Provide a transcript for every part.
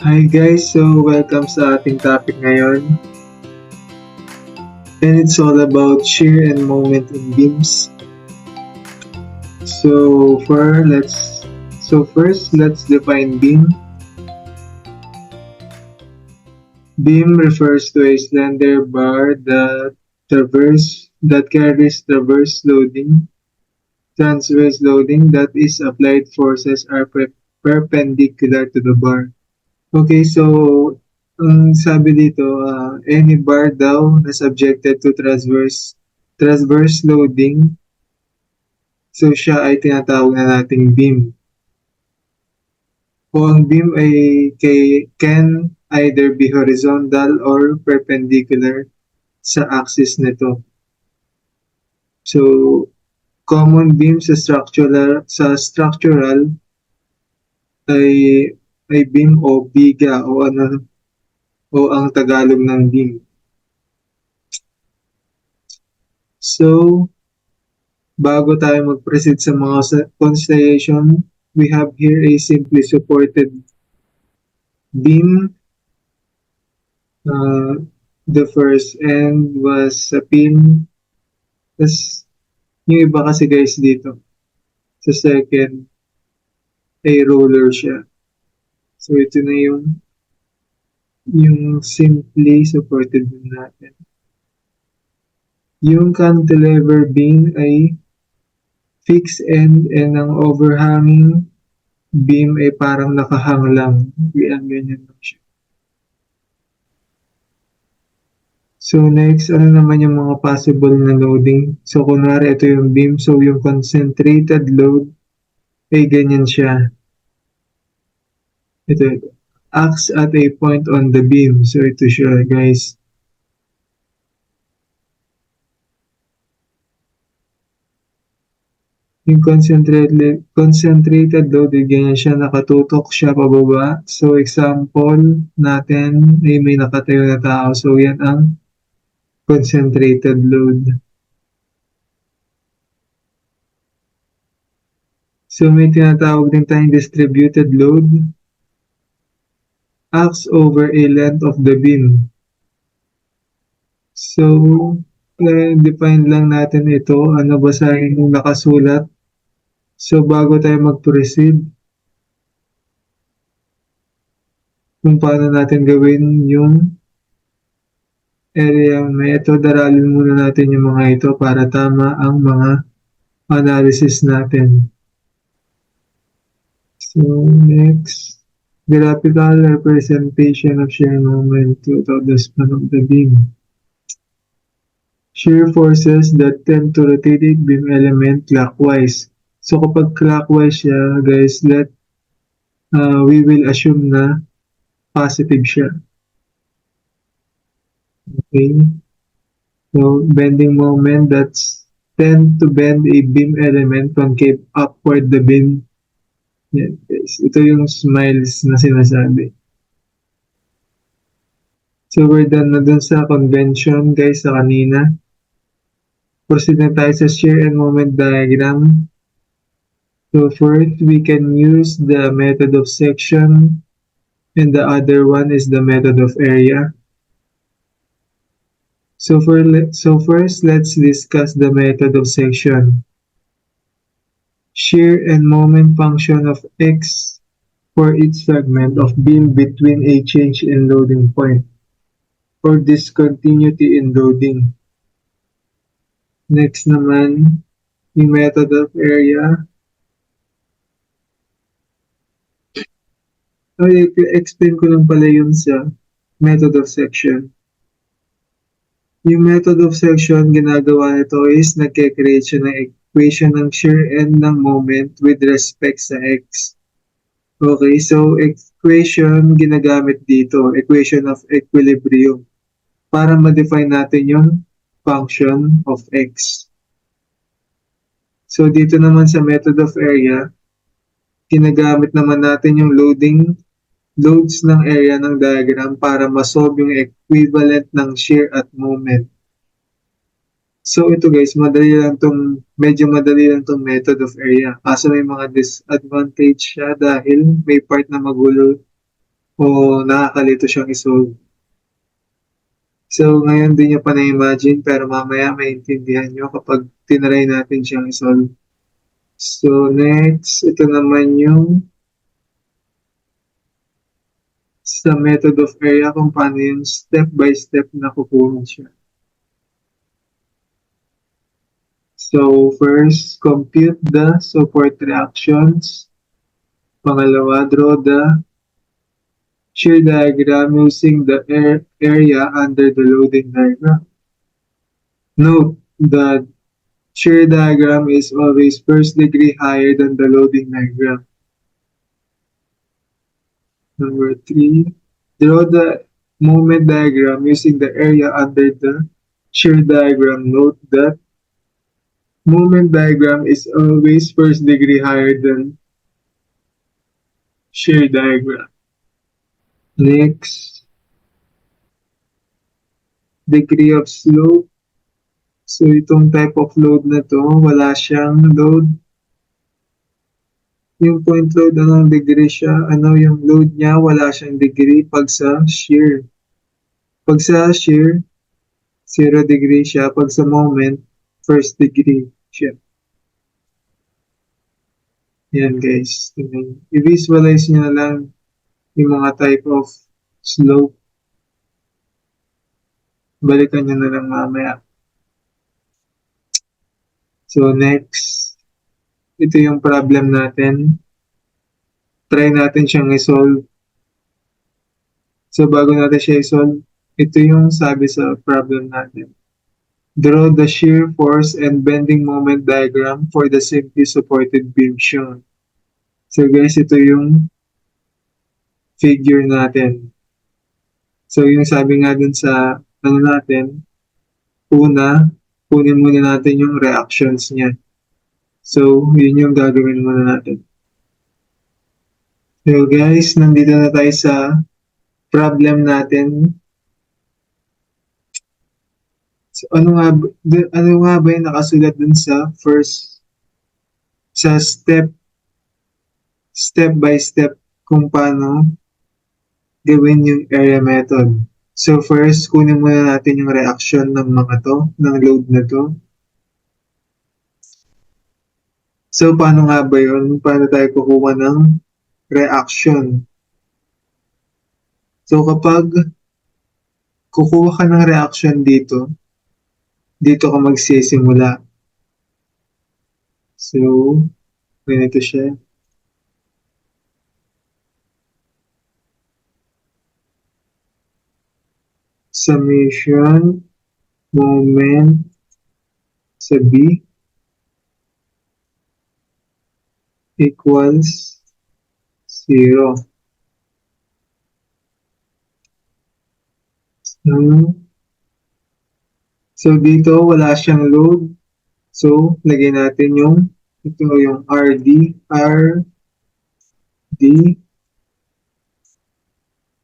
Hi guys, so welcome sa ating topic ngayon. And it's all about shear and moment in beams. So first let's define beam. Beam refers to a slender bar that carries transverse loading that is applied forces are perpendicular to the bar. Okay, so ang sabi dito, any bar daw na subjected to transverse loading, so siya ay tinatawag na nating beam. O ang beam ay can either be horizontal or perpendicular sa axis nito. So, common beam sa structural ay beam o biga o ang Tagalog ng beam. So, bago tayo mag-proceed sa mga constellation, we have here a simply supported beam. The first end was a pin. Tapos, yung iba kasi guys dito, sa second, a roller siya. So, ito na yung simply supported beam natin. Yung cantilever beam ay fixed end and ang overhanging beam ay parang nakahang lang. Yan, ganyan lang siya. So next, ano naman yung mga possible na loading? So kunwari ito yung beam, so yung concentrated load ay ganyan siya. Ito. Acts at a point on the beam. So ito siya guys. Yung concentrated load ay ganyan siya, nakatutok siya pababa. So example natin ay may nakatayo na tao. So yan ang concentrated load. So may tinatawag din tayong distributed load. Acts over a length of the beam. So, define lang natin ito. Ano ba sa inyong nakasulat? So, bago tayo mag-proceed, kung paano natin gawin yung area method, aralin muna natin yung mga ito para tama ang mga analysis natin. So, next, graphical representation of shear moment throughout the span of the beam. Shear forces that tend to rotate a beam element clockwise. So kapag clockwise siya, guys, we will assume na positive siya. Okay? So bending moment that's tend to bend a beam element concave upward the beam. Yan, guys. Ito yung smiles na sinasabi. So we're done na dun sa convention, guys, sa kanina. Proceed na tayo sa shear and moment diagram. So first, we can use the method of section, and the other one is the method of area. So first, let's discuss the method of section. Shear and moment function of x for each segment of beam between a change in loading point or discontinuity in loading. Next naman, yung method of area. I-explain ko lang pala yun sa method of section. Yung method of section, ginagawa nito is nagke-create siya ng equation ng shear and ng moment with respect sa x. Okay, so equation ginagamit dito, equation of equilibrium, para ma-define natin yung function of x. So dito naman sa method of area, ginagamit naman natin yung loads ng area ng diagram para ma-solve yung equivalent ng shear at moment. So ito guys, medyo madali lang tong method of area. Kaso may mga disadvantage siya dahil may part na magulo o nakakalito siyang isolve. So, ngayon din niyo pa na-imagine pero mamaya maintindihan niyo kapag tinry natin siyang isolve. So, next, ito naman yung sa method of area kung paano yung step-by-step na kukuha siya. So, first, compute the support reactions. Pangalawa, draw the shear diagram using the area under the loading diagram. Note that shear diagram is always first degree higher than the loading diagram. Number 3, draw the moment diagram using the area under the shear diagram. Note that moment diagram is always first degree higher than shear diagram. Next, degree of slope. So, itong type of load na to, wala siyang load. Yung point load, anong degree siya? Ano yung load niya? Wala siyang degree pag sa shear. Pag sa shear, 0 degree siya. Pag sa moment, first degree siya. Yan guys. I-visualize nyo na lang yung mga type of slope. Balikan nyo na lang mamaya. So next, ito yung problem natin. Try natin siyang i-solve. So bago natin siya i-solve, ito yung sabi sa problem natin. Draw the shear force and bending moment diagram for the simply supported beam shown. So guys, ito yung figure natin. So yung sabi nga dun sa ano natin, una, kunin muna natin yung reactions niya. So yun yung gagawin muna natin. So guys, nandito na tayo sa problem natin. So, ano nga ba yung nakasulat dun sa first, sa step by step kung paano gawin yung area method. So first, kunin muna natin yung reaction ng mga to, ng load na to. So paano nga ba yun? Paano tayo kukuha ng reaction? So kapag kukuha ka ng reaction dito, dito ka magsisimula. So, ganito siya. Summation, moment, sa B, equals 0. So, dito wala siyang load. So, lagay natin ito yung RD,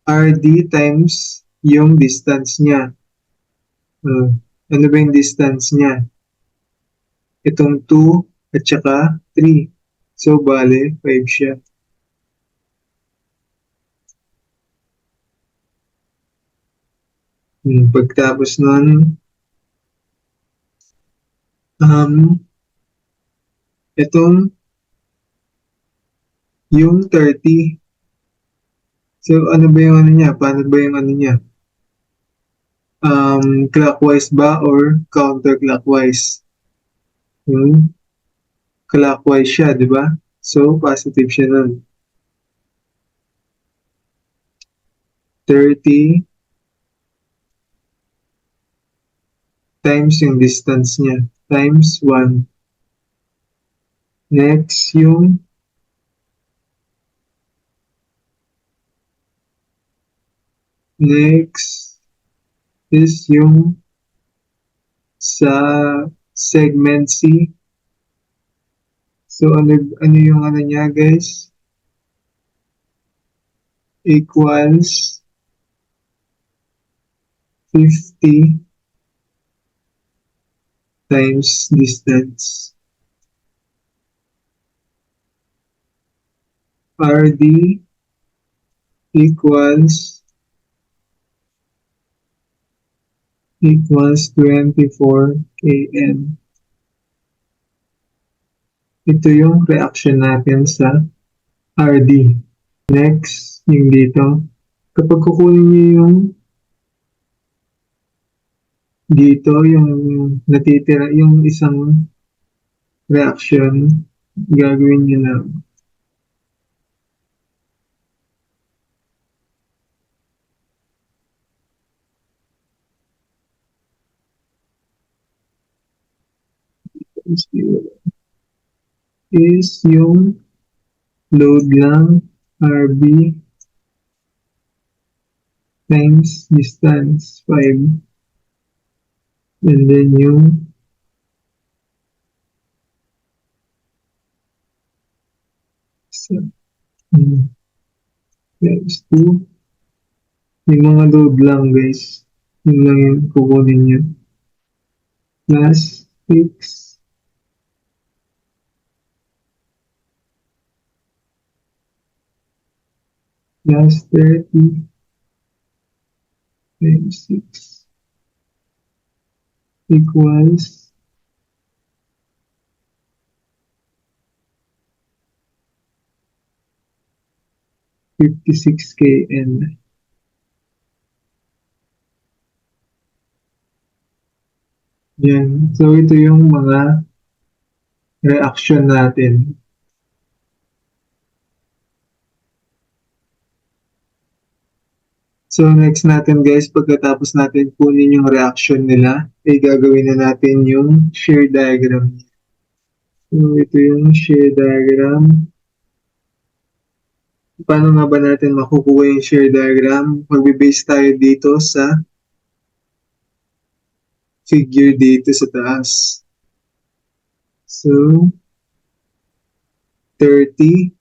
RD times yung distance niya. Ano ba yung distance niya? Itong 2 at saka 3. So, bale, 5 siya. Pagtapos nun, itong yung 30. So, ano ba yung ano niya? Paano ba yung ano niya? Clockwise ba or counterclockwise? Clockwise siya, di ba? So, positive siya nun. 30 times yung distance niya, times 1. Next, next is yung sa segment C. So, ano yung ano niya, guys? Equals 50 times distance. RD equals 24 kN. Ito yung reaction natin sa RD. Next, yung dito. Kapag kukunin nyo yung dito, yung natitira, yung isang reaction, gagawin nyo na is yung load lang RB times distance 5, and then yung times 2, yung mga load lang guys, yun lang yung kukunin nyo, plus 6 plus 30 times 6 equals 56 kN. Yan. So, ito yung mga reaction natin. So, next natin guys, pagkatapos natin kunin yung reaction nila, ay gagawin na natin yung shear diagram. So, ito yung shear diagram. Paano nga ba natin makukuha yung shear diagram? Magbe-base tayo dito sa figure dito sa taas. So, 30.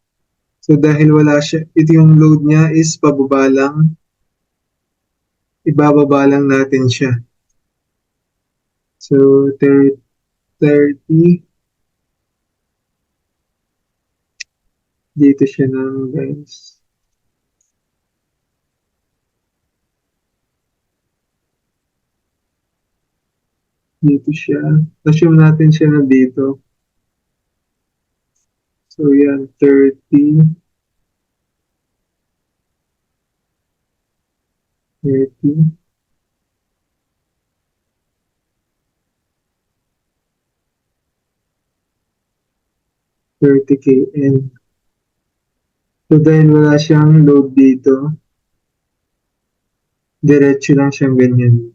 So, dahil wala siya, ito yung load niya is pababa lang. Ibababa lang natin siya. So, 30. Dito siya naman guys. Dito siya. Assume natin siya na dito. So, yan, 30. 30. 30 kN. So, dahil wala siyang load dito, diretso lang siyang ganyan.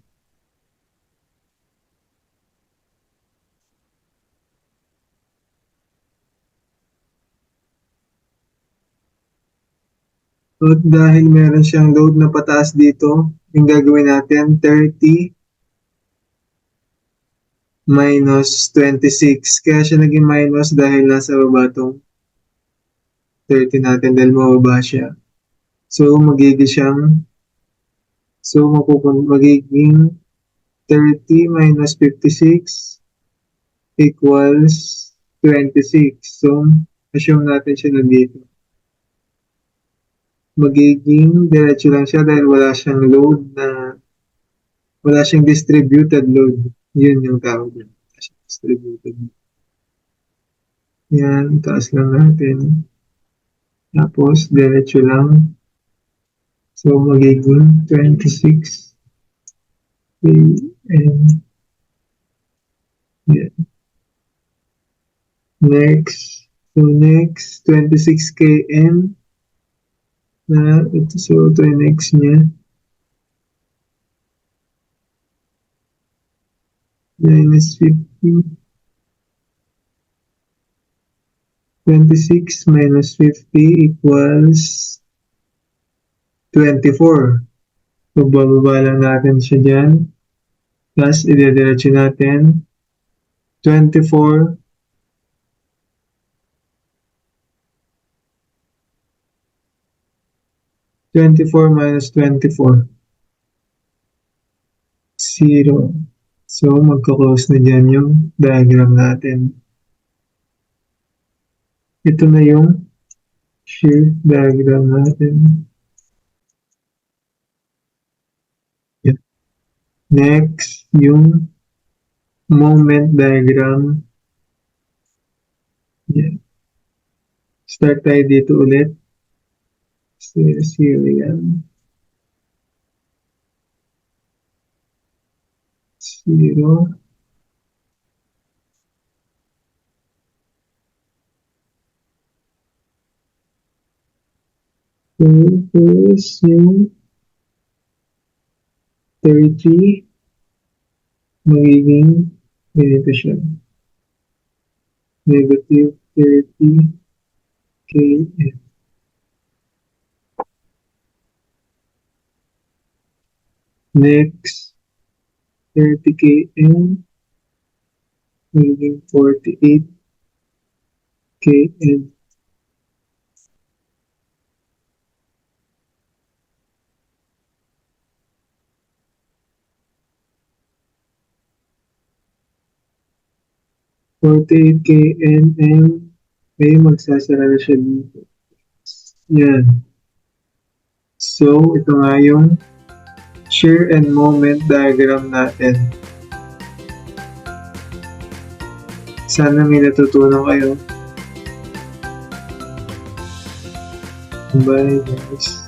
So, dahil meron siyang load na pataas dito, yung gagawin natin, 30 minus 26. Kaya siya naging minus dahil nasa baba itong 30 natin dahil mababa siya. So, magiging 30 minus 56 equals 26. So, assume natin siya nandito. Magiging diretso lang siya dahil wala siyang load na wala siyang distributed load. Yun yung tawag niya. Wala siyang distributed load. Yan, taas lang natin. Tapos, diretso lang. So, magiging 26 kN. Yan. Next. So, next, 26 kN. So, ito yung next niya. Minus 50. 26 minus 50 equals 24. So, bababa lang natin siya dyan. Plus, idediretso natin. 24 minus 24. 0. So, magka-close na dyan yung diagram natin. Ito na yung shear diagram natin. Next, yung moment diagram. Yan. Start tayo dito ulit. Serial. 0. Tapos yung 30 magiging ganito siya. Negative 30 km. Next, 30 km magiging 48 km. and may magsasara na siya dito. Yan. So, ito nga yung shear and moment diagram natin. Sana may natutunan kayo. Bye guys.